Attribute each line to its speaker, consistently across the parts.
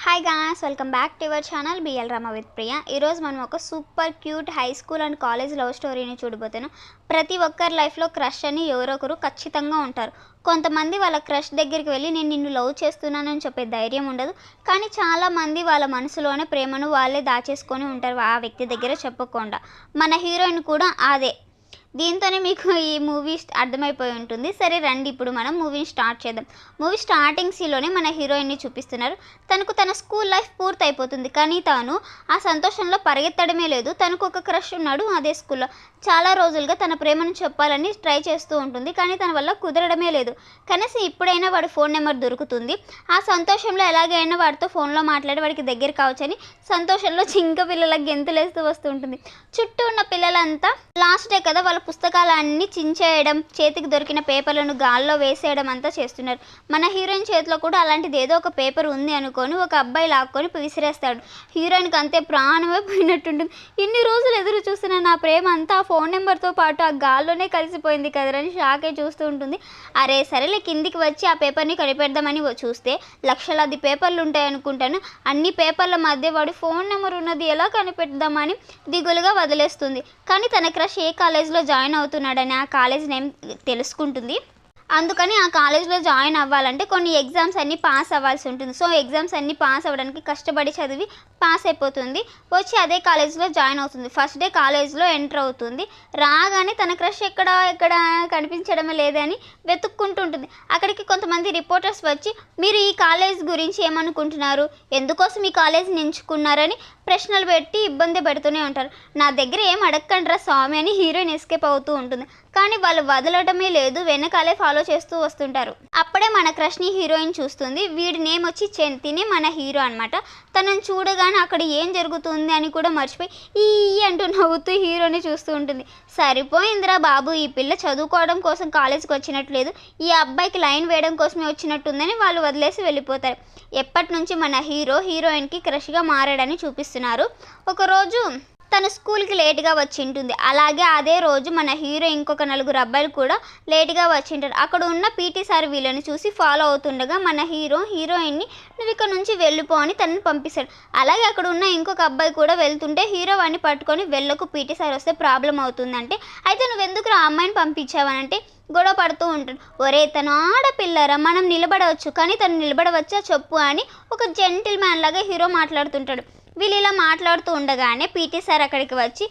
Speaker 1: Hi guys, welcome back to your channel BL Rama with Priya. ఈరోజు మనం ఒక super cute high school and college love స్టోరీని చూడబోతున్నాం. ప్రతి ఒక్కరి లైఫ్లో క్రష్ అని ఎవరొకరు ఖచ్చితంగా ఉంటారు. కొంతమంది వాళ్ళ క్రష్ దగ్గరికి వెళ్ళి నేను నిన్ను లవ్ చేస్తున్నానని చెప్పే ధైర్యం ఉండదు. కానీ చాలామంది వాళ్ళ మనసులోనే ప్రేమను వాళ్ళే దాచేసుకొని ఉంటారు, ఆ వ్యక్తి దగ్గర చెప్పకుండా. మన హీరోయిన్ కూడా అదే. దీంతోనే మీకు ఈ మూవీ అర్థమైపోయి ఉంటుంది. సరే రండి, ఇప్పుడు మనం మూవీని స్టార్ట్ చేద్దాం. మూవీ స్టార్టింగ్ సీన్లోనే మన హీరోయిన్ని చూపిస్తున్నారు. తనకు తన స్కూల్ లైఫ్ పూర్తి అయిపోతుంది, కానీ తాను ఆ సంతోషంలో పరిగెత్తడమే లేదు. తనకు ఒక క్రష్ ఉన్నాడు అదే స్కూల్లో. చాలా రోజులుగా తన ప్రేమను చెప్పాలని ట్రై చేస్తూ ఉంటుంది, కానీ తన వల్ల కుదరడమే లేదు. కనీసం ఇప్పుడైనా వాడి ఫోన్ నెంబర్ దొరుకుతుంది. ఆ సంతోషంలో ఎలాగైనా వాడితో ఫోన్లో మాట్లాడి వాడికి దగ్గర కావచ్చని సంతోషంలో చింక పిల్లలకు గెంతులేస్తూ వస్తూ ఉంటుంది. చుట్టూ ఉన్న పిల్లలంతా లాస్ట్ డే కదా, వాళ్ళ పుస్తకాలన్నీ చించేయడం, చేతికి దొరికిన పేపర్లను గాల్లో వేసేయడం అంతా చేస్తున్నారు. మన హీరోయిన్ చేతిలో కూడా అలాంటిది ఏదో ఒక పేపర్ ఉంది అనుకొని ఒక అబ్బాయి లాక్కొని విసిరేస్తాడు. హీరోయిన్కి అంతే ప్రాణమే పోయినట్టుంటుంది. ఇన్ని రోజులు ఎదురు చూస్తున్న నా ప్రేమ అంతా ఆ ఫోన్ నెంబర్తో పాటు ఆ గాల్లోనే కలిసిపోయింది కదరని షాకే చూస్తూ ఉంటుంది. అరే సరేలే, కిందికి వచ్చి ఆ పేపర్ని కనిపెడదామని చూస్తే లక్షలాది పేపర్లు ఉంటాయి అనుకుంటాను. అన్ని పేపర్ల మధ్య వాడి ఫోన్ నెంబర్ ఉన్నది ఎలా కనిపెడదామని దిగులుగా వదిలేస్తుంది. కానీ తన క్రష్ ఏ కాలేజ్లో జాయిన్ అవుతున్నాడని ఆ కాలేజ్ నేమ్ తెలుసుకుంటుంది. అందుకని ఆ కాలేజ్లో జాయిన్ అవ్వాలంటే కొన్ని ఎగ్జామ్స్ అన్నీ పాస్ అవ్వాల్సి ఉంటుంది. సో ఎగ్జామ్స్ అన్నీ పాస్ అవ్వడానికి కష్టపడి చదివి పాస్ అయిపోతుంది. వచ్చి అదే కాలేజ్లో జాయిన్ అవుతుంది. ఫస్ట్ డే కాలేజ్లో ఎంటర్ అవుతుంది. రాగానే తన క్రష్ ఎక్కడ కనిపించడమే లేదని వెతుక్కుంటుంటుంది. అక్కడికి కొంతమంది రిపోర్టర్స్ వచ్చి మీరు ఈ కాలేజ్ గురించి ఏమనుకుంటున్నారు, ఎందుకోసం ఈ కాలేజ్ని ఎంచుకున్నారని ప్రశ్నలు పెట్టి ఇబ్బంది పెడుతూనే ఉంటారు. నా దగ్గర ఏం అడగకండ్రా స్వామి అని హీరోయిన్ ఎస్కేప్ అవుతూ ఉంటుంది. కానీ వాళ్ళు వదలటమే లేదు, వెనకాలే ఫాలో చేస్తూ వస్తుంటారు. అప్పుడే మన క్రష్ని హీరోయిన్ చూస్తుంది. వీడి నేమ్ వచ్చి చెంతిని, మన హీరో అనమాట. తనని చూడగానే అక్కడ ఏం జరుగుతుంది అని కూడా మర్చిపోయి ఈ అంటూ నవ్వుతూ హీరోని చూస్తూ ఉంటుంది. సరిపోయిందిరా బాబు, ఈ పిల్ల చదువుకోవడం కోసం కాలేజీకి వచ్చినట్టు లేదు, ఈ అబ్బాయికి లైన్ వేయడం కోసమే వచ్చినట్టుందని వాళ్ళు వదిలేసి వెళ్ళిపోతారు. ఎప్పటి నుంచి మన హీరో హీరోయిన్కి క్రష్గా మారాడని చూపిస్తున్నారు. ఒకరోజు తను స్కూల్కి లేట్గా వచ్చి ఉంటుంది. అలాగే అదే రోజు మన హీరో ఇంకొక 4 అబ్బాయిలు కూడా లేట్గా వచ్చింటారు. అక్కడ ఉన్న పీటీ సార్ వీళ్ళని చూసి ఫాలో అవుతుండగా మన హీరో హీరోయిన్ని నువ్వు ఇక్కడ నుంచి వెళ్ళిపో అని తనని పంపిస్తాడు. అలాగే అక్కడ ఉన్న ఇంకొక అబ్బాయి కూడా వెళ్తుంటే హీరో వాడిని పట్టుకొని వెళ్ళకు, పీటీ సార్ వస్తే ప్రాబ్లం అవుతుందంటే అయితే నువ్వెందుకు ఆ అమ్మాయిని పంపించావనంటే గొడవ పడుతూ ఉంటాడు. ఒరే తను ఆడపిల్లరా, మనం నిలబడవచ్చు, కానీ తను నిలబడవచ్చా చెప్పు అని ఒక జెంటిల్ మ్యాన్ లాగా హీరో మాట్లాడుతుంటాడు. వీళ్ళు ఇలా మాట్లాడుతూ ఉండగానే పీటీ సార్ అక్కడికి వచ్చి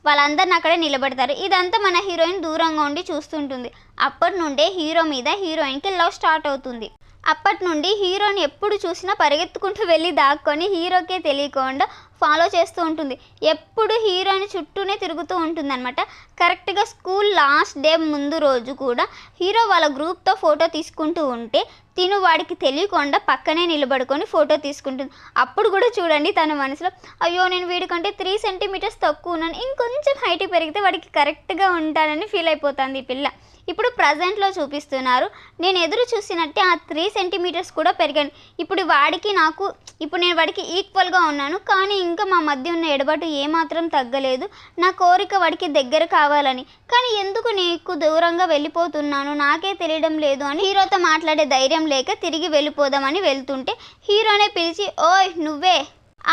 Speaker 1: వాళ్ళందరిని అక్కడే నిలబెడతారు. ఇదంతా మన హీరోయిన్ దూరంగా ఉండి చూస్తుంటుంది. అప్పటి నుండే హీరో మీద హీరోయిన్కి లవ్ స్టార్ట్ అవుతుంది. అప్పటి నుండి హీరోని ఎప్పుడు చూసినా పరిగెత్తుకుంటూ వెళ్ళి దాక్కొని హీరోకే తెలియకుండా ఫాలో చేస్తూ ఉంటుంది. ఎప్పుడు హీరోని చుట్టూనే తిరుగుతూ ఉంటుందన్నమాట. కరెక్ట్గా స్కూల్ లాస్ట్ డే ముందు రోజు కూడా హీరో వాళ్ళ గ్రూప్తో ఫోటో తీసుకుంటూ ఉంటే తిను వాడికి తెలియకుండా పక్కనే నిలబడుకొని ఫోటో తీసుకుంటుంది. అప్పుడు కూడా చూడండి తన మనసులో అయ్యో నేను వీడికంటే 3 సెంటీమీటర్స్ తక్కువ ఉన్నాను, ఇంకొంచెం హైట్ పెరిగితే వాడికి కరెక్ట్గా ఉంటానని ఫీల్ అయిపోతుంది ఈ పిల్ల. ఇప్పుడు ప్రజెంట్లో చూపిస్తున్నారు. నేను ఎదురు చూసినట్టే ఆ 3 సెంటీమీటర్స్ కూడా పెరిగాను. ఇప్పుడు నేను వాడికి ఈక్వల్గా ఉన్నాను, కానీ ఇంకా మా మధ్య ఉన్న ఎడబాటు ఏమాత్రం తగ్గలేదు. నా కోరిక వాడికి దగ్గర కావాలని, కానీ ఎందుకు నీకు దూరంగా వెళ్ళిపోతున్నాను నాకే తెలియడం లేదు అని హీరోతో మాట్లాడే ధైర్యం లేక తిరిగి వెళ్ళిపోదామని వెళ్తుంటే హీరోనే పిలిచి ఓయ్ నువ్వే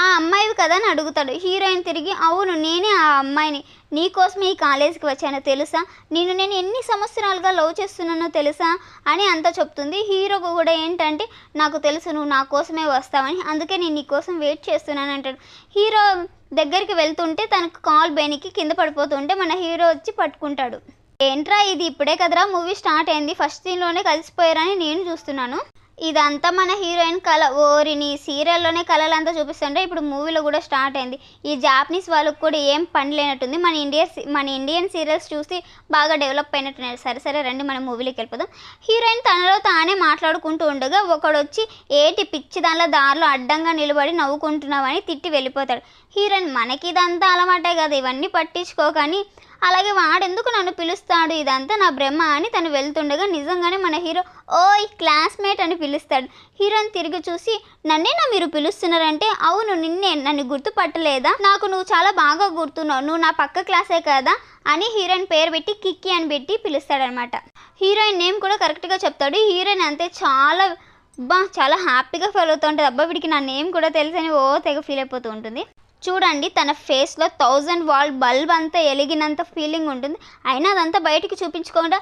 Speaker 1: ఆ అమ్మాయివి కదా అని అడుగుతాడు. హీరోయిన్ తిరిగి అవును నేనే ఆ అమ్మాయిని, నీకోసమే ఈ కాలేజీకి వచ్చానో తెలుసా, నేను ఎన్ని సంవత్సరాలుగా లవ్ చేస్తున్నానో తెలుసా అని అంతా చెప్తుంది. హీరో కూడా ఏంటంటే నాకు తెలుసు నువ్వు నా కోసమే వస్తావని, అందుకే నేను నీ కోసం వెయిట్ చేస్తున్నాను అంటాడు. హీరో దగ్గరికి వెళ్తుంటే తనకు కాల్ బెనికి కింద పడిపోతుంటే మన హీరో వచ్చి పట్టుకుంటాడు. ఏంట్రా ఇది, ఇప్పుడే కదరా మూవీ స్టార్ట్ అయింది, ఫస్ట్ సీన్లోనే కలిసిపోయారని నేను చూస్తున్నాను. ఇదంతా మన హీరోయిన్ కళ. ఓరిని సీరియల్లోనే కళలంతా చూపిస్తుంటే ఇప్పుడు మూవీలో కూడా స్టార్ట్ అయింది. ఈ జాపనీస్ వాళ్ళకు కూడా ఏం పని లేనట్టుంది. మన ఇండియన్ సీరియల్స్ చూసి బాగా డెవలప్ అయినట్టున్నారు. సరే రండి మనం మూవీలోకి వెళ్ళిపోదాం. హీరోయిన్ తనలో తానే మాట్లాడుకుంటూ ఉండగా ఒకడొచ్చి ఏటి పిచ్చి దారిలో అడ్డంగా నిలబడి నవ్వుకుంటున్నావని తిట్టి వెళ్ళిపోతాడు. హీరోయిన్ మనకి ఇదంతా అలవాటే కదా, ఇవన్నీ పట్టించుకోకని అలాగే వాడెందుకు నన్ను పిలుస్తాడు, ఇదంతా నా బ్రహ్మ అని తను వెళ్తుండగా నిజంగానే మన హీరో ఓయ్ క్లాస్మేట్ అని పిలుస్తాడు. హీరోని తిరిగి చూసి నన్నేనా మీరు పిలుస్తున్నారంటే అవును నిన్నే, నన్ను గుర్తుపట్టలేదా, నాకు నువ్వు చాలా బాగా గుర్తున్నావు, నువ్వు నా పక్క క్లాసే కదా అని హీరోయిన్ పేరు పెట్టి కిక్కి అని పెట్టి పిలుస్తాడనమాట. హీరోయిన్ నేమ్ కూడా కరెక్ట్గా చెప్తాడు. హీరోయిన్ అంతే చాలా చాలా హ్యాపీగా ఫీల్ అవుతూ ఉంటుంది. అబ్బా! వీడికి నా నేమ్ కూడా తెలుసని తెగ ఫీల్ అయిపోతూ ఉంటుంది. చూడండి తన ఫేస్‌లో 1000 వాట్ బల్బ్ అంతా ఎలిగినంత ఫీలింగ్ ఉంటుంది. అయినా అదంతా బయటికి చూపించకుండా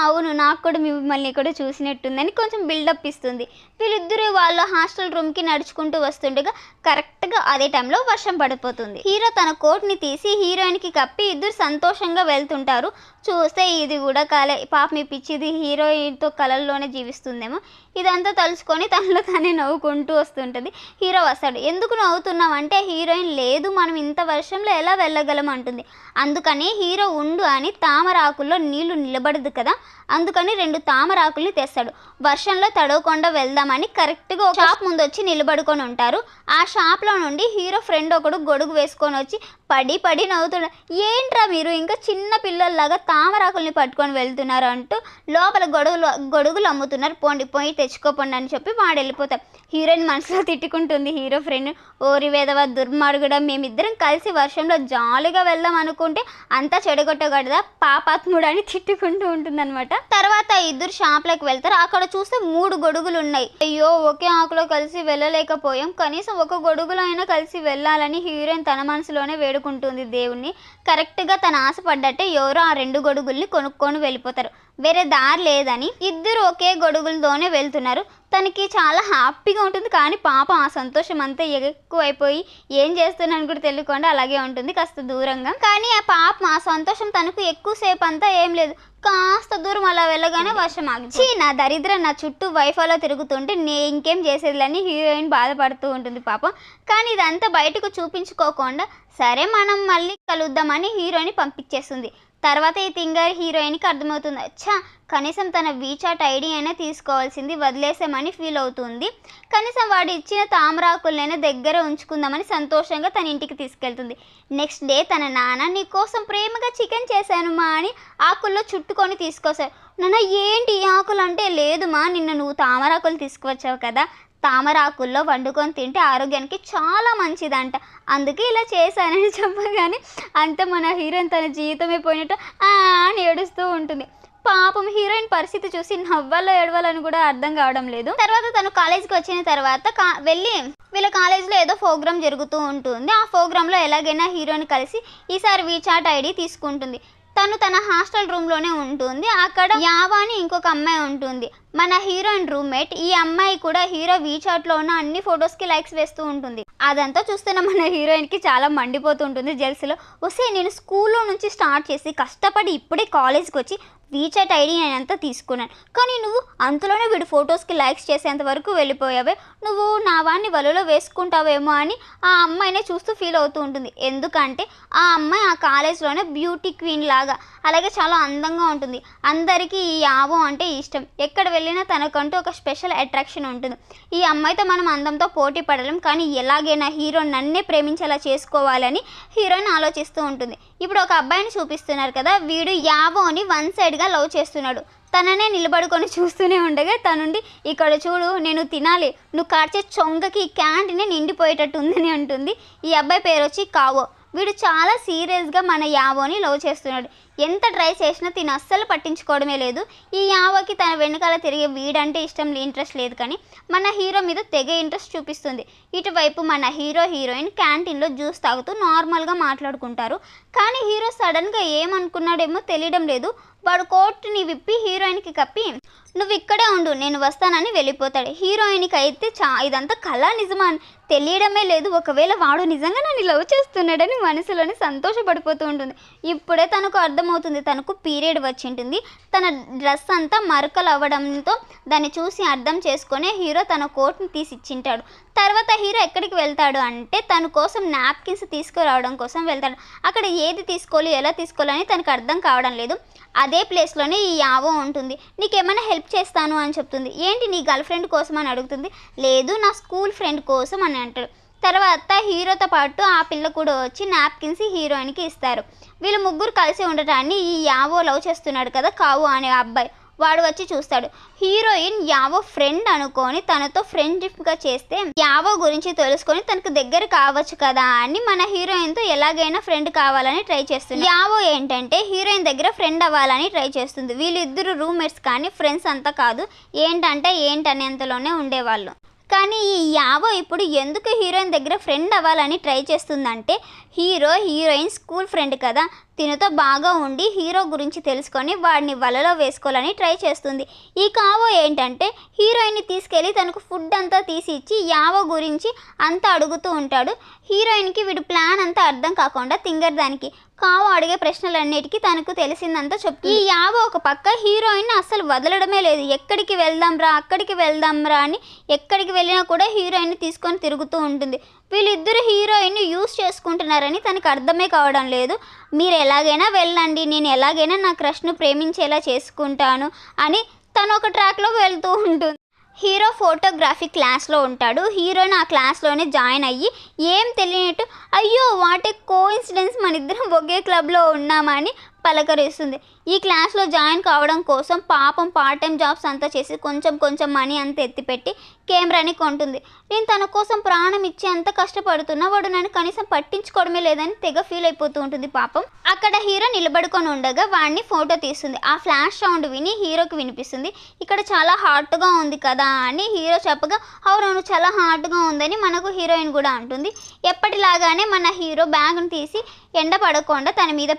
Speaker 1: అవును నాకు కూడా మిమ్మల్ని కూడా చూసినట్టుందని కొంచెం బిల్డప్ ఇస్తుంది. వీళ్ళిద్దరూ వాళ్ళ హాస్టల్ రూమ్‌కి నడుచుకుంటూ వస్తుండగా కరెక్ట్‌గా అదే టైంలో వర్షం పడిపోతుంది. హీరో తన కోట్‌ని తీసి హీరోయిన్‌కి కప్పి ఇద్దరు సంతోషంగా వెళ్తుంటారు. చూస్తే ఇది కూడా కలే, పాపం ఈ పిచ్చిది హీరోయిన్‌తో కలల్లోనే జీవిస్తుందేమో. ఇదంతా తలుచుకొని తనలో తానే నవ్వుకుంటూ వస్తుంటుంది. హీరో వస్తాడు. ఎందుకు నవ్వుతున్నావంటే హీరోయిన్ లేదు మనం ఇంత వర్షంలో ఎలా వెళ్ళగలం అంటుంది. అందుకని హీరో ఉండు అని తామరాకుల్లో నీళ్లు నిలబడదు కదా, అందుకని 2 తామరాకుల్ని తెస్తాడు. వర్షంలో తడవకుండా వెళ్దామని కరెక్ట్గా ఒక షాప్ ముందు వచ్చి నిలబడుకొని ఉంటారు. ఆ షాప్లో నుండి హీరో ఫ్రెండ్ ఒకడు గొడుగు వేసుకొని వచ్చి పడి పడి నవ్వుతున్నాడు. ఏంట్రా మీరు ఇంకా చిన్న పిల్లల్లాగా తామరాకుల్ని పట్టుకొని వెళ్తున్నారు అంటూ లోపల గొడుగులు అమ్ముతున్నారు, పోండి పోయి తెచ్చుకోపోండి అని చెప్పి వాడు వెళ్ళిపోతాడు. హీరోయిన్ మనసులో తిట్టుకుంటుంది హీరో ఫ్రెండ్, ఓరి వేదవ దుర్మార్గుడా, మేమిద్దరం కలిసి వర్షంలో జాలీగా వెళ్దాం అనుకుంటే అంతా చెడగొట్టగడదా పాపాత్ముడు అని తిట్టుకుంటూ ఉంటుందన్నమాట. తర్వాత ఇద్దరు షాప్లోకి వెళ్తారు. అక్కడ చూస్తే 3 గొడుగులు ఉన్నాయి. అయ్యో ఒకే ఆకులో కలిసి వెళ్ళలేకపోయాం, కనీసం ఒక గొడుగులో అయినా కలిసి వెళ్ళాలని హీరోయిన్ తన మనసులోనే వేడుకుంటుంది దేవుణ్ణి. కరెక్ట్గా తన ఆశపడ్డట్టే ఎవరో ఆ 2 గొడుగుల్ని కొనుక్కొని వెళ్ళిపోతారు. వేరే దారి లేదని ఇద్దరు ఒకే గొడుగులతోనే వెళ్తున్నారు. తనకి చాలా హ్యాపీగా ఉంటుంది. కానీ పాపం ఆ సంతోషం అంతా ఎక్కువైపోయి ఏం చేస్తున్నాను కూడా తెలియకుండా అలాగే ఉంటుంది కాస్త దూరంగా. కానీ ఆ పాపం ఆ సంతోషం తనకు ఎక్కువసేపు అంతా ఏం లేదు. కాస్త దూరం అలా వెళ్ళగానే వర్షం ఆగి నా దరిద్రం నా చుట్టూ వైఫైలో తిరుగుతుంటే ఇంకేం చేసేదిలని హీరోయిన్ బాధపడుతూ ఉంటుంది పాపం. కానీ ఇదంతా బయటకు చూపించుకోకుండా సరే మనం మళ్ళీ కలుద్దామని హీరోయిన్ పంపించేస్తుంది. తర్వాత ఈ తింగర్ హీరోయిన్కి అర్థమవుతుంది, కనీసం తన వీచాట్ ఐడి అయినా తీసుకోవాల్సింది వదిలేసామని ఫీల్ అవుతుంది. కనీసం వాడు ఇచ్చిన తామరాకులైనా దగ్గర ఉంచుకుందామని సంతోషంగా తన ఇంటికి తీసుకెళ్తుంది. నెక్స్ట్ డే తన నాన్న నీ కోసం ప్రేమగా చికెన్ చేశాను మా అని ఆకుల్లో చుట్టుకొని తీసుకొస్తారు. నాన్న ఏంటి ఈ ఆకులు అంటే, లేదు మా నిన్న నువ్వు తామరాకులు తీసుకువచ్చావు కదా, తామరాకుల్లో వండుకొని తింటే ఆరోగ్యానికి చాలా మంచిదంట, అందుకే ఇలా చేశానని చెప్పగానే అంతే మన హీరోయిన్ తన జీవితమే పోయినట్టు అని ఏడుస్తూ ఉంటుంది. పాపం హీరోయిన్ పరిస్థితి చూసి నవ్వాలో ఏడవాలని కూడా అర్థం కావడం లేదు. తర్వాత తను కాలేజీకి వచ్చిన తర్వాత వెళ్ళి వీళ్ళ కాలేజీలో ఏదో ప్రోగ్రామ్ జరుగుతూ ఉంటుంది. ఆ ప్రోగ్రాంలో ఎలాగైనా హీరోయిన్ కలిసి ఈసారి వీచాట్ ఐడి తీసుకుంటుంది. తను తన హాస్టల్ రూమ్లోనే ఉంటుంది. అక్కడ యావా అని ఇంకొక అమ్మాయి ఉంటుంది, మన హీరోయిన్ రూమ్మేట్. ఈ అమ్మాయి కూడా హీరో వీచాట్లో ఉన్న అన్ని ఫొటోస్కి లైక్స్ వేస్తూ ఉంటుంది. అదంతా చూస్తున్న మన హీరోయిన్కి చాలా మండిపోతూ ఉంటుంది జెల్సీలో. వస్తే నేను స్కూల్లో నుంచి స్టార్ట్ చేసి కష్టపడి ఇప్పుడే కాలేజ్కి వచ్చి వీచాట్ ఐడి నేనంతా తీసుకున్నాను, కానీ నువ్వు అంతలోనే వీడి ఫొటోస్కి లైక్స్ చేసేంత వరకు వెళ్ళిపోయావే, నువ్వు నా వాడిని వలలో వేసుకుంటావేమో అని ఆ అమ్మాయినే చూస్తూ ఫీల్ అవుతూ ఉంటుంది. ఎందుకంటే ఆ అమ్మాయి ఆ కాలేజ్లోనే బ్యూటీ క్వీన్ లాగా, అలాగే చాలా అందంగా ఉంటుంది. అందరికీ ఈ యావో అంటే ఇష్టం. ఎక్కడ వెళ్ళినా తనకంటూ ఒక స్పెషల్ అట్రాక్షన్ ఉంటుంది. ఈ అమ్మాయితో మనం అందంతో పోటీ పడలేం, కానీ ఎలాగైనా హీరో నన్నే ప్రేమించేలా చేసుకోవాలని హీరోయిన్ ఆలోచిస్తూ ఉంటుంది. ఇప్పుడు ఒక అబ్బాయిని చూపిస్తున్నారు కదా, వీడు యావోని వన్ సైడ్గా లవ్ చేస్తున్నాడు. తననే నిలబడుకొని చూస్తూనే ఉండగా తనుండి ఇక్కడ చూడు నేను తినాలి, నువ్వు కార్చే చొంగకి క్యాంటీనే నిండిపోయేటట్టు ఉందని అంటుంది. ఈ అబ్బాయి పేరు వచ్చి కావో. వీడు చాలా సీరియస్గా మన యావోని లవ్ చేస్తున్నాడు. ఎంత ట్రై చేసినా తిని అస్సలు పట్టించుకోవడమే లేదు. ఈ యావోకి తన వెనకాల తిరిగే వీడంటే ఇంట్రెస్ట్ లేదు, కానీ మన హీరో మీద తెగ ఇంట్రెస్ట్ చూపిస్తుంది. ఇటువైపు మన హీరోయిన్ క్యాంటీన్లో జ్యూస్ తాగుతూ నార్మల్గా మాట్లాడుకుంటారు. కానీ హీరో సడన్గా ఏమనుకున్నాడేమో తెలియడం లేదు. వాడు కోట్ని విప్పి హీరోయిన్కి కప్పి నువ్వు ఇక్కడే ఉండు నేను వస్తానని వెళ్ళిపోతాడు. హీరోయిన్కి అయితే ఇదంతా కళ నిజమా అని తెలియడమే లేదు. ఒకవేళ వాడు నిజంగా నన్ను లవ్ చేస్తున్నాడని మనసులోనే సంతోషపడిపోతూ ఉంటుంది. ఇప్పుడే తనకు అర్థమవుతుంది, తనకు పీరియడ్ వచ్చి ఉంటుంది. తన డ్రెస్ అంతా మరకలు అవ్వడంతో దాన్ని చూసి అర్థం చేసుకునే హీరో తన కోట్ని తీసిచ్చింటాడు. తర్వాత హీరో ఎక్కడికి వెళ్తాడు అంటే తన కోసం నాప్కిన్స్ తీసుకురావడం కోసం వెళ్తాడు. అక్కడ ఏది తీసుకోవాలి ఎలా తీసుకోవాలని తనకు అర్థం కావడం లేదు. అదే ప్లేస్లోనే ఈ యావో ఉంటుంది. నీకేమైనా హెల్ప్ చేస్తాను అని చెప్తుంది. ఏంటి నీ గర్ల్ ఫ్రెండ్ కోసం అని అడుగుతుంది. లేదు నా స్కూల్ ఫ్రెండ్ కోసం అని అంటాడు. తర్వాత హీరోతో పాటు ఆ పిల్ల కూడా వచ్చి నాప్కిన్స్ హీరోయిన్కి ఇస్తారు. వీళ్ళు ముగ్గురు కలిసి ఉండటాన్ని ఈ యావో లవ్ చేస్తున్నాడు కదా కావు అనే అబ్బాయి వాడు వచ్చి చూస్తాడు. హీరోయిన్ యావో ఫ్రెండ్ అనుకొని తనతో ఫ్రెండ్షిప్గా చేస్తే యావో గురించి తెలుసుకొని తనకు దగ్గర కావచ్చు కదా అని మన హీరోయిన్తో ఎలాగైనా ఫ్రెండ్ కావాలని ట్రై చేస్తుంది. యావో ఏంటంటే హీరోయిన్ దగ్గర ఫ్రెండ్ అవ్వాలని ట్రై చేస్తుంది. వీళ్ళిద్దరు రూమ్మేట్స్ కానీ ఫ్రెండ్స్ అంతా కాదు, ఏంటనేంతలోనే ఉండేవాళ్ళు. కానీ ఈ యావో ఇప్పుడు ఎందుకు హీరోయిన్ దగ్గర ఫ్రెండ్ అవ్వాలని ట్రై చేస్తుందంటే హీరోయిన్ స్కూల్ ఫ్రెండ్ కదా, తినతో బాగా ఉండి హీరో గురించి తెలుసుకొని వాడిని వలలో వేసుకోవాలని ట్రై చేస్తుంది. ఈ కావో ఏంటంటే హీరోయిన్ని తీసుకెళ్ళి తనకు ఫుడ్ అంతా తీసి ఇచ్చి యావో గురించి అంతా అడుగుతూ ఉంటాడు. హీరోయిన్కి వీడు ప్లాన్ అంతా అర్థం కాకుండా తింగరదానికి కావో అడిగే ప్రశ్నలన్నిటికీ తనకు తెలిసిందంతా చెప్తుంది. ఈ యావో ఒక పక్క హీరోయిన్ అస్సలు వదలడమే లేదు. ఎక్కడికి వెళ్దాంరా అని ఎక్కడికి వెళ్ళినా కూడా హీరోయిన్ని తీసుకొని తిరుగుతూ ఉంటుంది. వీళ్ళిద్దరు హీరోయిన్ని యూస్ చేసుకుంటున్నారని తనకు అర్థమే కావడం లేదు. మీరు ఎలాగైనా వెళ్ళండి, నేను ఎలాగైనా నా క్రష్ను ప్రేమించేలా చేసుకుంటాను అని తను ఒక ట్రాక్లో వెళ్తూ ఉంటుంది. హీరో ఫోటోగ్రఫీ క్లాస్లో ఉంటాడు. హీరోయిన్ ఆ క్లాస్లోనే జాయిన్ అయ్యి ఏం తెలియనట్టు అయ్యో వాట్ ఏ కోఇన్సిడెన్స్ మన ఇద్దరం ఒకే క్లబ్లో ఉన్నామని పలకరిస్తుంది. ఈ క్లాస్లో జాయిన్ కావడం కోసం పాపం పార్ట్ టైం జాబ్స్ అంతా చేసి కొంచెం మనీ అంతా ఎత్తిపెట్టి కెమెరాని కొంటుంది. నేను తన కోసం ప్రాణం ఇచ్చి అంత కష్టపడుతున్నా వాడు నన్ను కనీసం పట్టించుకోవడమే లేదని తెగ ఫీల్ అయిపోతూ ఉంటుంది పాపం. అక్కడ హీరో నిలబడుకొని ఉండగా వాడిని ఫోటో తీస్తుంది. ఆ ఫ్లాష్ సౌండ్ విని హీరోకి వినిపిస్తుంది. ఇక్కడ చాలా హాట్గా ఉంది కదా అని హీరో చెప్పగా అవునవును చాలా హాట్గా ఉందని మనకు హీరోయిన్ కూడా అంటుంది. ఎప్పటిలాగానే మన హీరో బ్యాగ్ను తీసి ఎండ పడకుండా తన మీద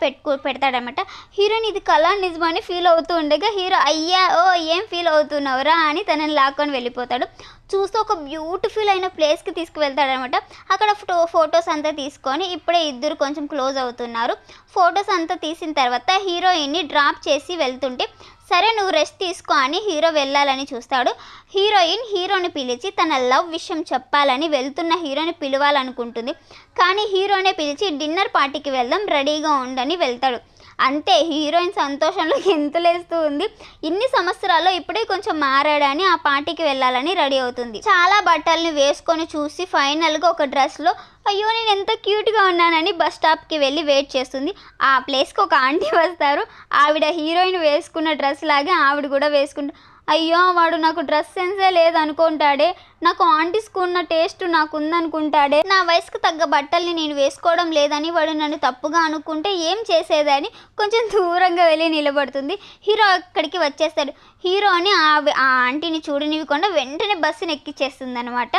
Speaker 1: పెడతాడనమాట. హీరోయిన్ ఇది కళ నిజమని ఫీల్ అవుతూ ఉండగా హీరో అయ్యా ఓ ఏం ఫీల్ అవుతున్నావురా అని తనని లాక్కొని వెళ్ళిపోతాడు. చూస్తే ఒక బ్యూటిఫుల్ అయిన ప్లేస్కి తీసుకువెళ్తాడనమాట. అక్కడ ఫొటోస్ అంతా తీసుకొని ఇప్పుడే ఇద్దరు కొంచెం క్లోజ్ అవుతున్నారు. ఫొటోస్ అంతా తీసిన తర్వాత హీరోయిన్ని డ్రాప్ చేసి వెళ్తుంటే సరే నువ్వు రెస్ట్ తీసుకో అని హీరో వెళ్ళాలని చూస్తాడు. హీరోయిన్ హీరోని పిలిచి తన లవ్ విషయం చెప్పాలని వెళ్తున్న హీరోని పిలవాలనుకుంటుంది. కానీ హీరోనే పిలిచి డిన్నర్ పార్టీకి వెళ్దాం రెడీగా ఉండని వెళ్తాడు. అంతే హీరోయిన్ సంతోషంలో గెంతులేస్తూ ఉంది. ఇన్ని సంవత్సరాల్లో ఇప్పుడే కొంచెం మారాడని ఆ పార్టీకి వెళ్ళాలని రెడీ అవుతుంది. చాలా బట్టల్ని వేసుకొని చూసి ఫైనల్గా ఒక డ్రెస్లో అయ్యో నేను ఎంత క్యూట్గా ఉన్నానని బస్ స్టాప్కి వెళ్ళి వెయిట్ చేస్తుంది. ఆ ప్లేస్కి ఒక ఆంటీ వస్తారు. ఆవిడ హీరోయిన్ వేసుకున్న డ్రెస్ లాగే ఆవిడ కూడా వేసుకుంటా అయ్యో వాడు నాకు డ్రెస్ సెన్సే లేదనుకుంటాడే, నాకు ఆంటీస్కు ఉన్న టేస్ట్ నాకు ఉందనుకుంటాడే, నా వయసుకు తగ్గ బట్టల్ని నేను వేసుకోవడం లేదని వాడు నన్ను తప్పుగా అనుకుంటే ఏం చేసేదని కొంచెం దూరంగా వెళ్ళి నిలబడుతుంది. హీరో అక్కడికి వచ్చేస్తాడు. హీరోని ఆ ఆంటీని చూడనివ్వకుండా వెంటనే బస్సుని ఎక్కిచ్చేస్తుంది అనమాట.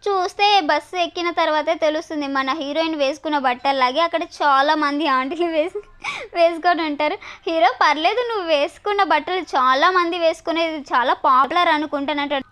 Speaker 1: చూస్తే బస్సు ఎక్కిన తర్వాతే తెలుస్తుంది మన హీరోయిన్ వేసుకున్న బట్టల్లాగే అక్కడ చాలామంది ఆంటీలు వేసుకొని ఉంటారు. హీరో పర్లేదు నువ్వు వేసుకున్న బట్టలు చాలామంది వేసుకునేది చాలా పాపులర్ అనుకుంటానంటాడు.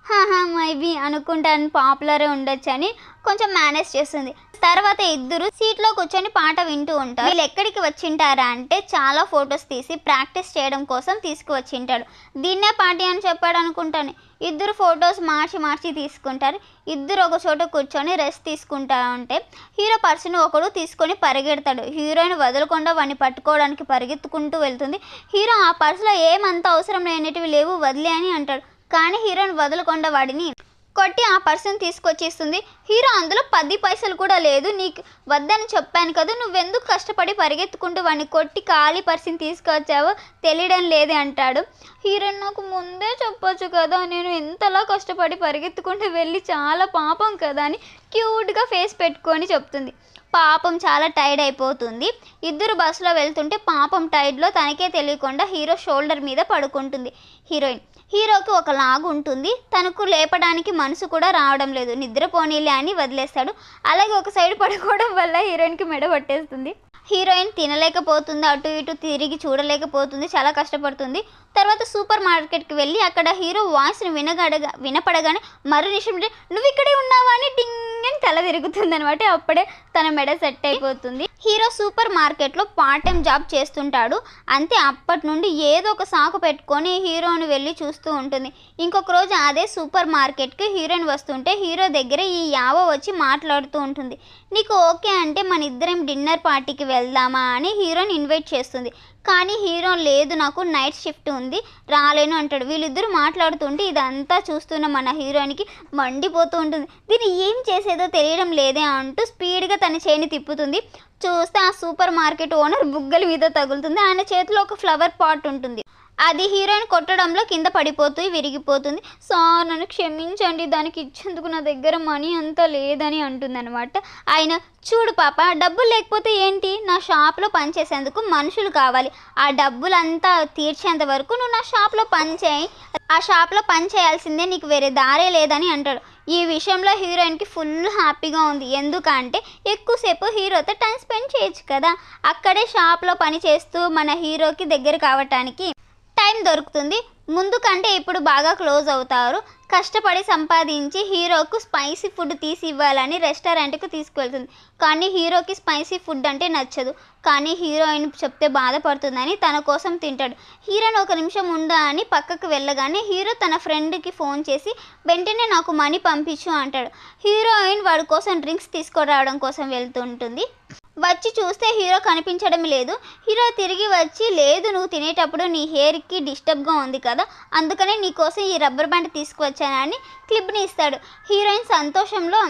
Speaker 1: మైబీ అనుకుంటాను పాపులరే ఉండొచ్చు అని కొంచెం మేనేజ్ చేస్తుంది. తర్వాత ఇద్దరు సీట్లో కూర్చొని పాట వింటూ ఉంటారు. వీళ్ళు ఎక్కడికి వచ్చింటారా అంటే చాలా ఫొటోస్ తీసి ప్రాక్టీస్ చేయడం కోసం తీసుకువచ్చింటాడు. దీన్నే పార్టీ అని చెప్పాడు అనుకుంటాను. ఇద్దరు ఫొటోస్ మార్చి తీసుకుంటారు. ఇద్దరు ఒక చోట కూర్చొని రెస్ట్ తీసుకుంటా ఉంటే హీరో పర్సును ఒకడు తీసుకొని పరిగెడతాడు. హీరోయిన్ వదలకుండా వాడిని పట్టుకోవడానికి పరిగెత్తుకుంటూ వెళ్తుంది. హీరో ఆ పర్సులో ఏమంత అవసరం లేనిటివి లేవు వదిలే అని అంటాడు. కానీ హీరోయిన్ వదలకుండా వాడిని కొట్టి ఆ పర్సును తీసుకొచ్చేస్తుంది. హీరో అందులో 10 పైసలు కూడా లేదు, నీకు వద్దని చెప్పాను కదా, నువ్వెందుకు కష్టపడి పరిగెత్తుకుంటూ వాడిని కొట్టి ఖాళీ పర్సుని తీసుకొచ్చావో తెలియడం లేదే అంటాడు. హీరోయిన్ నాకు ముందే చెప్పొచ్చు కదా, నేను ఎంతలా కష్టపడి పరిగెత్తుకుంటూ వెళ్ళి చాలా పాపం కదా అని క్యూట్గా ఫేస్ పెట్టుకొని చెప్తుంది. పాపం చాలా టైర్డ్ అయిపోతుంది. ఇద్దరు బస్సులో వెళ్తుంటే పాపం టైర్డ్లో తనకే తెలియకుండా హీరో షోల్డర్ మీద పడుకుంటుంది హీరోయిన్. హీరోకి ఒక లాగు ఉంటుంది. తనకు లేపడానికి మనసు కూడా రావడం లేదు. నిద్రపోనీలే అని వదిలేస్తాడు. అలాగే ఒక సైడ్ పడుకోవడం వల్ల హీరోయిన్కి మెడ పట్టేస్తుంది. హీరోయిన్ తినలేకపోతుంది, అటు ఇటు తిరిగి చూడలేకపోతుంది, చాలా కష్టపడుతుంది. తర్వాత సూపర్ మార్కెట్కి వెళ్ళి అక్కడ హీరో వాయిస్ని వినపడగానే మరో నిమిషం నువ్వు ఇక్కడే ఉన్నావా అని డింగ్ అని తల తిరుగుతుంది అనమాట. అప్పుడే తన మెడ సెట్ అయిపోతుంది. హీరో సూపర్ మార్కెట్లో పార్ట్ టైం జాబ్ చేస్తుంటాడు. అంతే అప్పటి నుండి ఏదో ఒక సాకు పెట్టుకొని హీరోని వెళ్ళి చూస్తూ ఉంటుంది. ఇంకొక రోజు అదే సూపర్ మార్కెట్కి హీరోయిన్ వస్తుంటే హీరో దగ్గర ఈ యావ వచ్చి మాట్లాడుతూ ఉంటుంది. నీకు ఓకే అంటే మన ఇద్దరం డిన్నర్ పార్టీకి వెళ్దామా అని హీరోని ఇన్వైట్ చేస్తుంది. కానీ హీరో లేదు నాకు నైట్ షిఫ్ట్ ఉంది రాలేను అంటాడు. వీళ్ళిద్దరూ మాట్లాడుతుంటే ఇదంతా చూస్తున్న మన హీరోయిన్కి మండిపోతూ ఉంటుంది. దీన్ని ఏం చేసేదో తెలియడం లేదే అంటూ స్పీడ్గా తన చేయిని తిప్పుతుంది. చూస్తే ఆ సూపర్ మార్కెట్ ఓనర్ బుగ్గల మీద తగులుతుంది. ఆయన చేతిలో ఒక ఫ్లవర్ పాట్ ఉంటుంది. అది హీరోయిన్ కొట్టడంలో కింద పడిపోతూ విరిగిపోతుంది. సార్ నన్ను క్షమించండి, దానికి ఇచ్చేందుకు నా దగ్గర మనీ అంతా లేదని అంటుందన్నమాట. ఆయన చూడు పాప, డబ్బులు లేకపోతే ఏంటి, నా షాప్లో పనిచేసేందుకు మనుషులు కావాలి, ఆ డబ్బులంతా తీర్చేంత వరకు నువ్వు నా షాప్లో పని చేయి, ఆ షాప్లో పని చేయాల్సిందే, నీకు వేరే దారే లేదని అంటాడు. ఈ విషయంలో హీరోయిన్కి ఫుల్ హ్యాపీగా ఉంది. ఎందుకంటే ఎక్కువసేపు హీరోతో టైం స్పెండ్ చేయొచ్చు కదా. అక్కడే షాప్లో పని చేస్తూ మన హీరోకి దగ్గర కావటానికి టైం దొరుకుతుంది. ముందు కంటే ఇప్పుడు బాగా క్లోజ్ అవుతారు. కష్టపడి సంపాదించి హీరోకు స్పైసీ ఫుడ్ తీసి ఇవ్వాలని రెస్టారెంట్కి తీసుకువెళ్తుంది. కానీ హీరోకి స్పైసీ ఫుడ్ అంటే నచ్చదు. కానీ హీరోయిన్ చెప్తే బాధపడుతుందని తన కోసం తింటాడు. హీరోయిన్ ఒక నిమిషం ఉందా అని పక్కకు వెళ్ళగానే హీరో తన ఫ్రెండ్కి ఫోన్ చేసి వెంటనే నాకు మనీ పంపించు అంటాడు. హీరోయిన్ వాడి కోసం డ్రింక్స్ తీసుకురావడం కోసం వెళ్తుంటుంది. వచ్చి చూస్తే హీరో కనిపించడం లేదు. హీరో తిరిగి వచ్చి, లేదు నువ్వు తినేటప్పుడు నీ హెయిర్కి డిస్టర్బ్గా ఉంది కదా, అందుకనే నీకోసం ఈ రబ్బర్ బ్యాండ్ తీసుకువచ్చానని క్లిప్ని ఇస్తాడు. హీరోయిన్ సంతోషంలో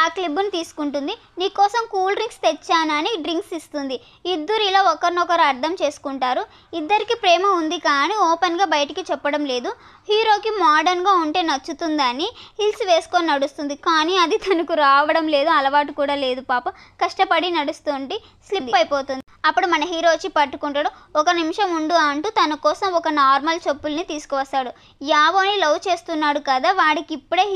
Speaker 1: ఆ క్లిప్ని తీసుకుంటుంది. నీకోసం కూల్ డ్రింక్స్ తెచ్చానని డ్రింక్స్ ఇస్తుంది. ఇద్దరు ఇలా ఒకరినొకరు అర్థం చేసుకుంటారు. ఇద్దరికి ప్రేమ ఉంది కానీ ఓపెన్గా బయటికి చెప్పడం లేదు. హీరోకి మోడర్న్గా ఉంటే నచ్చుతుందని హిల్స్ వేసుకొని నడుస్తుంది. కానీ అది తనకు రావడం లేదు, అలవాటు కూడా లేదు. పాప కష్టపడి నడుస్తుంటే స్లిప్ అయిపోతుంది. అప్పుడు మన హీరో వచ్చి పట్టుకుంటాడు. ఒక నిమిషం ఉండు అంటూ తన కోసం ఒక నార్మల్ చెప్పుల్ని తీసుకువస్తాడు. యావోని లవ్ చేస్తున్నాడు కదా, వాడికి ఇప్పుడే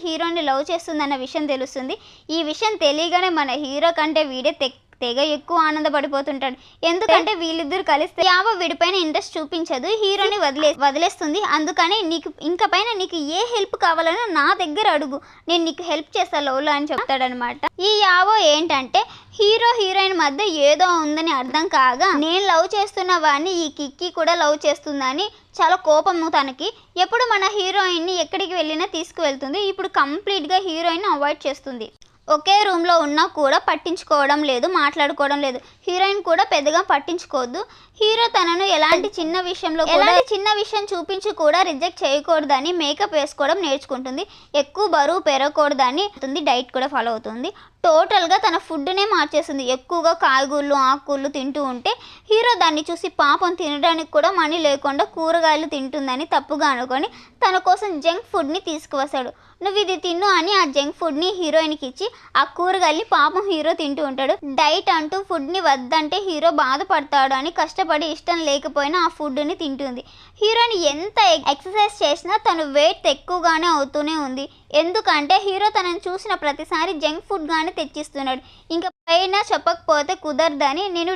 Speaker 1: హీరోని లవ్ చేస్తుందన్న విషయం తెలుస్తుంది. ఈ విషయం తెలియగానే మన హీరో కంటే వీడే తెగ ఎక్కువ ఆనందపడిపోతుంటాడు. ఎందుకంటే వీళ్ళిద్దరు కలిస్తే యావో వీడిపైన ఇంట్రెస్ట్ చూపించదు, హీరోని వదిలేస్తుంది. అందుకని నీకు ఏ హెల్ప్ కావాలన్నా నా దగ్గర అడుగు, నేను నీకు హెల్ప్ చేస్తా లవ్లో అని చెప్తాడనమాట. ఈ యావో ఏంటంటే హీరోయిన్ మధ్య ఏదో ఉందని అర్థం కాగా, నేను లవ్ చేస్తున్న వాడిని ఈ కిక్కి కూడా లవ్ చేస్తుందని చాలా కోపము తనకి. ఎప్పుడు మన హీరోయిన్ని ఎక్కడికి వెళ్ళినా తీసుకువెళ్తుంది. ఇప్పుడు కంప్లీట్గా హీరోయిన్ అవాయిడ్ చేస్తుంది. ఒకే రూమ్లో ఉన్నా కూడా పట్టించుకోవడం లేదు, మాట్లాడుకోవడం లేదు. హీరోయిన్ కూడా పెద్దగా పట్టించుకోవద్దు. హీరో తనను ఎలాంటి చిన్న విషయం చూపించి కూడా రిజెక్ట్ చేయకూడదని మేకప్ వేసుకోవడం నేర్చుకుంటుంది. ఎక్కువ బరువు పెరగకూడదని డైట్ కూడా ఫాలో అవుతుంది. టోటల్గా తన ఫుడ్నే మార్చేస్తుంది. ఎక్కువగా కాయగూరలు ఆకుకూరలు తింటూ ఉంటే హీరో దాన్ని చూసి పాపం తినడానికి కూడా మనీ లేకుండా కూరగాయలు తింటుందని తప్పుగా అనుకొని తన కోసం జంక్ ఫుడ్ని తీసుకువస్తాడు. నువ్వు ఇది తిన్ను అని ఆ జంక్ ఫుడ్ని హీరోయిన్కి ఇచ్చి ఆ కూరగాయల్ని పాపం హీరో తింటూ ఉంటాడు. డైట్ అంటూ ఫుడ్ని వద్దంటే హీరో బాధపడతాడు అని కష్టపడి ఇష్టం లేకపోయినా ఆ ఫుడ్ని తింటుంది. హీరోయిన్ ఎంత ఎక్సర్సైజ్ చేసినా తను వెయిట్ ఎక్కువగానే అవుతూనే ఉంది. ఎందుకంటే హీరో తనను చూసిన ప్రతిసారి జంక్ ఫుడ్ గానే తెచ్చిస్తున్నాడు. ఇంకా పైన చెప్పకపోతే కుదరదని నేను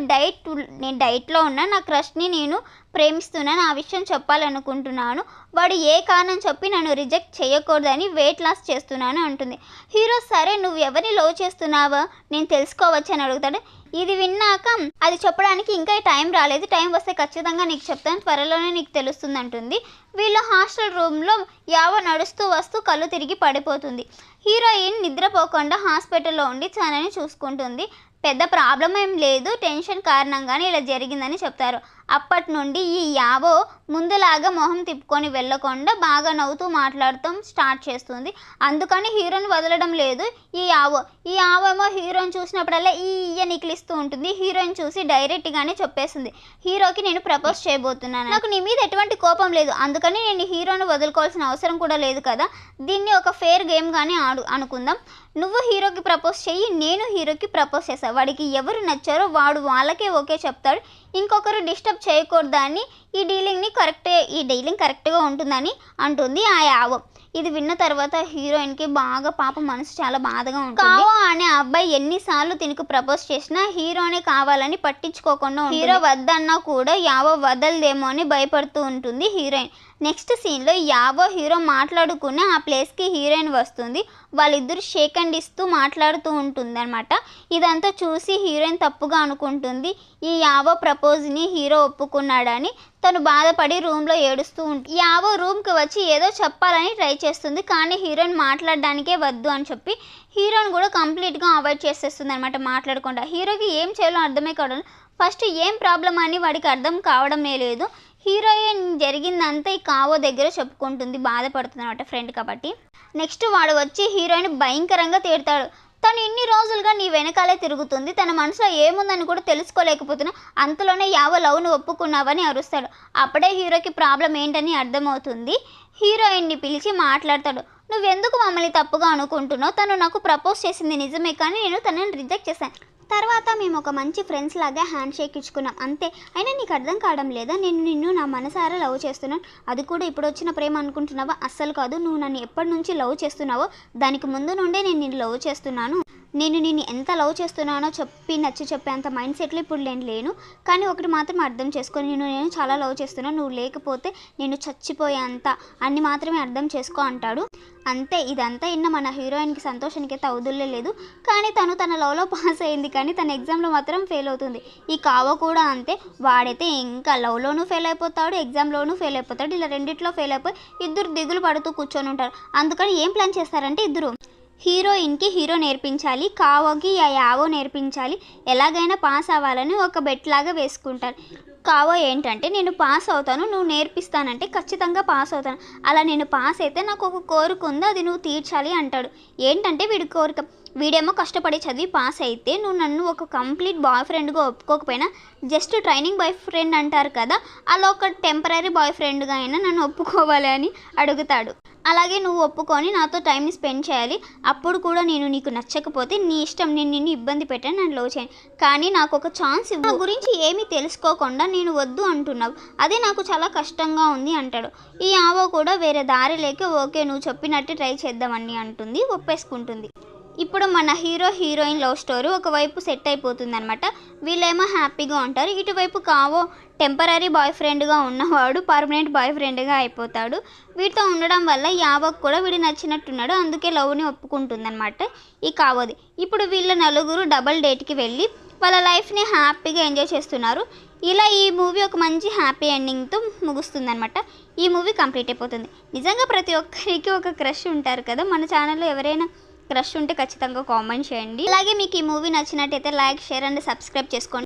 Speaker 1: డైట్లో ఉన్నా, నా క్రష్ని నేను ప్రేమిస్తున్నాను, ఆ విషయం చెప్పాలనుకుంటున్నాను, వాడు ఏ కారణం చెప్పి నన్ను రిజెక్ట్ చేయకూడదని వెయిట్ లాస్ చేస్తున్నాను అంటుంది. హీరో సరే నువ్వు ఎవరిని లవ్ చేస్తున్నావా నేను తెలుసుకోవచ్చు అని అడుగుతాడు. ఇది విన్నాక అది చెప్పడానికి ఇంకా టైం రాలేదు, టైం వస్తే ఖచ్చితంగా నీకు చెప్తాను, త్వరలోనే నీకు తెలుస్తుంది అంటుంది. వీళ్ళు హాస్టల్ రూమ్లో యావో నడుస్తూ వస్తూ కళ్ళు తిరిగి పడిపోతుంది. హీరోయిన్ నిద్రపోకుండా హాస్పిటల్లో ఉండి తనని చూసుకుంటుంది. పెద్ద ప్రాబ్లం ఏం లేదు, టెన్షన్ కారణంగానే ఇలా జరిగిందని చెప్తారు. అప్పటి నుండి ఈ యావో ముందులాగా మొహం తిప్పుకొని వెళ్ళకుండా బాగా నవ్వుతూ మాట్లాడటం స్టార్ట్ చేస్తుంది. అందుకని హీరోని వదలడం లేదు ఈ యావో ఏమో హీరోని చూసినప్పుడల్లా ఈ నికిలిస్తూ ఉంటుంది. హీరోయిన్ చూసి డైరెక్ట్గానే చెప్పేస్తుంది, హీరోకి నేను ప్రపోజ్ చేయబోతున్నాను, నాకు నీ మీద ఎటువంటి కోపం లేదు, అందుకని నేను హీరోని వదులుకోవాల్సిన అవసరం కూడా లేదు కదా, దీన్ని ఒక ఫేర్ గేమ్ కానీ అనుకుందాం, నువ్వు హీరోకి ప్రపోజ్ చెయ్యి, నేను హీరోకి ప్రపోజ్ చేస్తాను, వాడికి ఎవరు నచ్చారో వాడు వాళ్ళకే ఓకే చెప్తాడు, ఇంకొకరు డిస్టర్బ్ చేయకూడదని ఈ డీలింగ్ కరెక్ట్గా ఉంటుందని అంటుంది ఆ యావో. ఇది విన్న తర్వాత హీరోయిన్కి బాగా పాప మనసు చాలా బాధగా ఉంటుంది. కావో అనే అబ్బాయి ఎన్నిసార్లు తినకు ప్రపోజ్ చేసినా హీరోనే కావాలని పట్టించుకోకుండా హీరో వద్దన్నా కూడా యావో వదలదేమో అని భయపడుతూ ఉంటుంది హీరోయిన్. నెక్స్ట్ సీన్లో యావో హీరో మాట్లాడుకునే ఆ ప్లేస్కి హీరోయిన్ వస్తుంది. వాళ్ళిద్దరు షేక్ హ్యాండ్ ఇస్తూ మాట్లాడుతూ ఉంటుంది అనమాట. ఇదంతా చూసి హీరోయిన్ తప్పుగా అనుకుంటుంది. ఈ యావో ప్రపోజ్ని హీరో ఒప్పుకున్నాడని తను బాధపడి రూమ్లో ఏడుస్తూ ఉంటుంది. యావో రూమ్కి వచ్చి ఏదో చెప్పాలని ట్రై చేస్తుంది, కానీ హీరోయిన్ మాట్లాడడానికే వద్దు అని చెప్పి హీరోయిన్ కూడా కంప్లీట్గా అవాయిడ్ చేసేస్తుంది అనమాట. మాట్లాడకుండా హీరోకి ఏం చేయాలో అర్థమే కావడం, ఫస్ట్ ఏం ప్రాబ్లం అని వాడికి అర్థం కావడమే లేదు. హీరోయిన్ జరిగిందంతా ఈ కావో దగ్గర చెప్పుకుంటుంది, బాధపడుతుంది అనమాట ఫ్రెండ్ కాబట్టి. నెక్స్ట్ వాడు వచ్చి హీరోయిన్ భయంకరంగా తిడతాడు. తను ఇన్ని రోజులుగా నీ వెనకాలే తిరుగుతుంది, తన మనసులో ఏముందని కూడా తెలుసుకోలేకపోతున్నా, అంతలోనే యావ లవ్ను ఒప్పుకున్నావని అరుస్తాడు. అప్పుడే హీరోకి ప్రాబ్లం ఏంటని అర్థమవుతుంది. హీరోయిన్ని పిలిచి మాట్లాడతాడు. నువ్వెందుకు మమ్మల్ని తప్పుగా అనుకుంటున్నావు? తను నాకు ప్రపోజ్ చేసింది నిజమే, కానీ నేను తనని రిజెక్ట్ చేశాను. తర్వాత మేము ఒక మంచి ఫ్రెండ్స్ లాగా హ్యాండ్ షేక్ ఇచ్చుకున్నాం అంతే. అయినా నీకు అర్థం కావడం లేదా? నేను నిన్ను నా మనసారా లవ్ చేస్తున్నాను. అది కూడా ఇప్పుడు వచ్చిన ప్రేమ అనుకుంటున్నావా? అస్సలు కాదు. నువ్వు నన్ను ఎప్పటి నుంచి లవ్ చేస్తున్నావో దానికి ముందు నుండే నేను నిన్ను లవ్ చేస్తున్నాను. నేను నిన్ను ఎంత లవ్ చేస్తున్నానో నచ్చి చెప్పేంత మైండ్ సెట్లో ఇప్పుడు నేను లేను. కానీ ఒకటి మాత్రం అర్థం చేసుకొని, నేను చాలా లవ్ చేస్తున్నాను. నువ్వు లేకపోతే నేను చచ్చిపోయేంత అన్ని మాత్రమే అర్థం చేసుకో అంటాడు. అంతే. ఇదంతా ఇన్న మన హీరోయిన్కి సంతోషానికి అయితే అవుదులే లేదు. కానీ తన లవ్లో పాస్ అయింది, కానీ తన ఎగ్జామ్లో మాత్రం ఫెయిల్ అవుతుంది. ఈ కావ కూడా అంతే. వాడైతే ఇంకా లవ్లోనూ ఫెయిల్ అయిపోతాడు, ఎగ్జామ్లోనూ ఫెయిల్ అయిపోతాడు. ఇలా రెండిట్లో ఫెయిల్ అయిపోయి ఇద్దరు దిగులు పడుతూ కూర్చొని ఉంటారు. అందుకని ఏం ప్లాన్ చేస్తారంటే ఇద్దరు, హీరోయిన్కి హీరో నేర్పించాలి, కావోకి యావో నేర్పించాలి, ఎలాగైనా పాస్ అవ్వాలని ఒక బెట్ లాగా వేసుకుంటారు. కావో ఏంటంటే, నేను పాస్ అవుతాను, నువ్వు నేర్పిస్తానంటే ఖచ్చితంగా పాస్ అవుతాను. అలా నేను పాస్ అయితే నాకు ఒక కోరిక ఉంది, అది నువ్వు తీర్చాలి అంటాడు. ఏంటంటే వీడి కోరిక, వీడేమో కష్టపడి చదివి పాస్ అయితే నువ్వు నన్ను ఒక కంప్లీట్ బాయ్ ఫ్రెండ్గా ఒప్పుకోకపోయినా జస్ట్ ట్రైనింగ్ బాయ్ ఫ్రెండ్ అంటారు కదా, అలా ఒక టెంపరీ బాయ్ ఫ్రెండ్గా అయినా నన్ను ఒప్పుకోవాలి అని అడుగుతాడు. అలాగే నువ్వు ఒప్పుకొని నాతో టైంని స్పెండ్ చేయాలి. అప్పుడు కూడా నేను నీకు నచ్చకపోతే నీ ఇష్టం, నేను నిన్ను ఇబ్బంది పెట్టాను, నన్ను లవ్ చేయను. కానీ నాకు ఒక ఛాన్స్ ఇవ్వు. నా గురించి ఏమీ తెలుసుకోకుండా నేను వద్దు అంటున్నావు, అదే నాకు చాలా కష్టంగా ఉంది అంటాడు. ఈ ఆవో కూడా వేరే దారి లేక ఓకే నువ్వు చెప్పినట్టు ట్రై చేద్దామని అంటుంది, ఒప్పేసుకుంటుంది. ఇప్పుడు మన హీరోయిన్ లవ్ స్టోరీ ఒకవైపు సెట్ అయిపోతుంది అనమాట. వీళ్ళేమో హ్యాపీగా ఉంటారు. ఇటువైపు కావో టెంపరీ బాయ్ ఫ్రెండ్గా ఉన్నవాడు పర్మనెంట్ బాయ్ ఫ్రెండ్గా అయిపోతాడు. వీటితో ఉండడం వల్ల యావకు కూడా వీడు నచ్చినట్టున్నాడు, అందుకే లవ్ని ఒప్పుకుంటుందన్నమాట ఈ కావోది. ఇప్పుడు వీళ్ళ నలుగురు డబుల్ డేట్కి వెళ్ళి వాళ్ళ లైఫ్ని హ్యాపీగా ఎంజాయ్ చేస్తున్నారు. ఇలా ఈ మూవీ ఒక మంచి హ్యాపీ ఎండింగ్తో ముగుస్తుందన్నమాట. ఈ మూవీ కంప్లీట్ అయిపోతుంది. నిజంగా ప్రతి ఒక్కరికి ఒక క్రష్ ఉంటారు కదా. మన ఛానల్లో ఎవరైనా క్రష్ ఉంటే ఖచ్చితంగా కామెంట్ చేయండి. అలాగే మీకు ఈ మూవీ నచ్చినట్టయితే లైక్, షేర్ అండ్ సబ్స్క్రైబ్ చేసుకోండి.